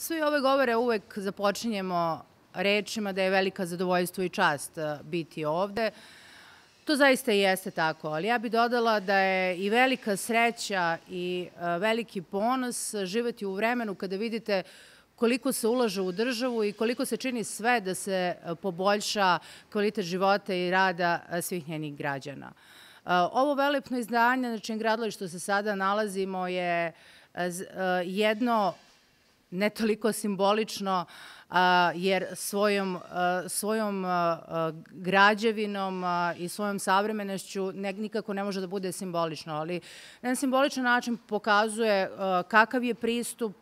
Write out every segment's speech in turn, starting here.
Svi ove govore uvek započinjemo rečima da je velika zadovoljstvo i čast biti ovde. To zaista i jeste tako, ali ja bih dodala da je i velika sreća i veliki ponos živeti u vremenu kada vidite koliko se ulaže u državu i koliko se čini sve da se poboljša kvalitet života i rada svih njenih građana. Ovo velepno izdanje na čijem gradilištu se sada nalazimo je jedno ne toliko simbolično, jer svojom građevinom i svojom savremenošću nikako ne može da bude simbolično, ali na simboličan način pokazuje kakav je pristup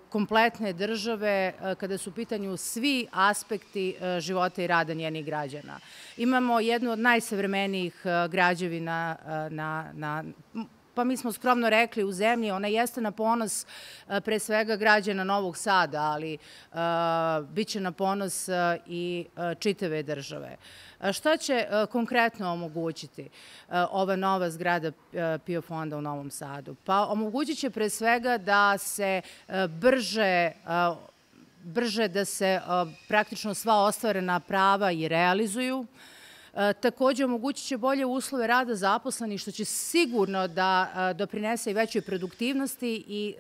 kompletne države kada su u pitanju svi aspekti života i rada njenih građana. Imamo jednu od najsavremenijih građevina pa mi smo skromno rekli u zemlji, ona jeste na ponos pre svega građana Novog Sada, ali biće na ponos i čitave države. Šta će konkretno omogućiti ova nova zgrada PIO fonda u Novom Sadu? Pa omogućit će pre svega da se brže da se praktično sva ostvarena prava i realizuju. Takođe, omogućit će bolje uslove rada zaposlenih, što će sigurno da doprinese i većoj produktivnosti i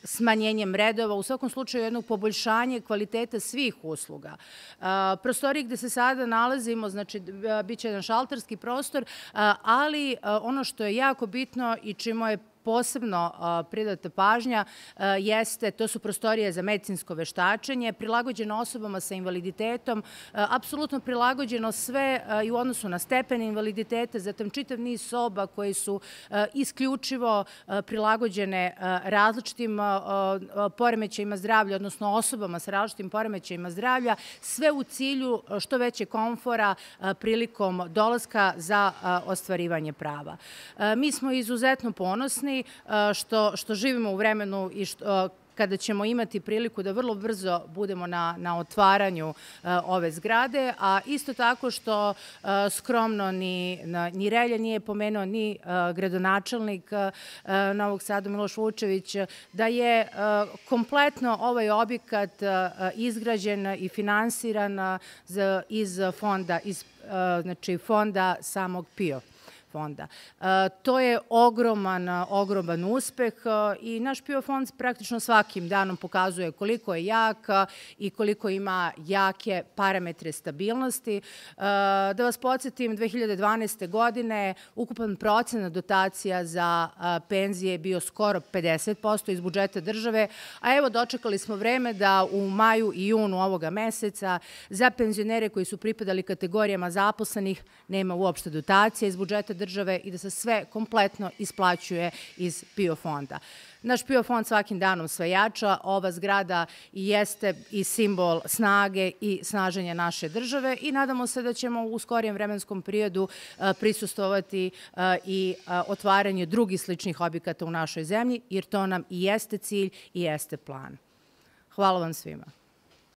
smanjenjem redova, u svakom slučaju jednog poboljšanja kvaliteta svih usluga. Prostorije gde se sada nalazimo, znači, bit će jedan šalterski prostor, ali ono što je jako bitno i čemu je posebno pridata pažnja to su prostorije za medicinsko veštačenje, prilagođeno osobama sa invaliditetom, apsolutno prilagođeno sve i u odnosu na stepen invaliditeta, zatim čitav niz soba koji su isključivo prilagođene različitim poremećajima zdravlja, odnosno osobama sa različitim poremećajima zdravlja, sve u cilju što veće komfora prilikom dolaska za ostvarivanje prava. Mi smo izuzetno ponosni što živimo u vremenu i kada ćemo imati priliku da vrlo brzo budemo na otvaranju ove zgrade, a isto tako što skromno ni Relja nije pomenuo, ni gradonačelnik Novog Sada Miloš Vučević, da je kompletno ovaj objekat izgrađen i finansiran iz fonda samog PIO fonda. To je ogroman uspeh i naš PIO fond praktično svakim danom pokazuje koliko je jak i koliko ima jake parametre stabilnosti. Da vas podsjetim, 2012. godine ukupan procenat dotacija za penzije je bio skoro 50% iz budžeta države, a evo dočekali smo vreme da u maju i junu ovoga meseca za penzionere koji su pripadali kategorijama zaposlenih nema uopšte dotacija iz budžeta države i da se sve kompletno isplaćuje iz PIO fonda. Naš PIO fond svakim danom sve jača, ova zgrada jeste i simbol snage i snaženja naše države i nadamo se da ćemo u skorijem vremenskom periodu prisustvovati i otvaranju drugih sličnih objekata u našoj zemlji, jer to nam i jeste cilj i jeste plan. Hvala vam svima.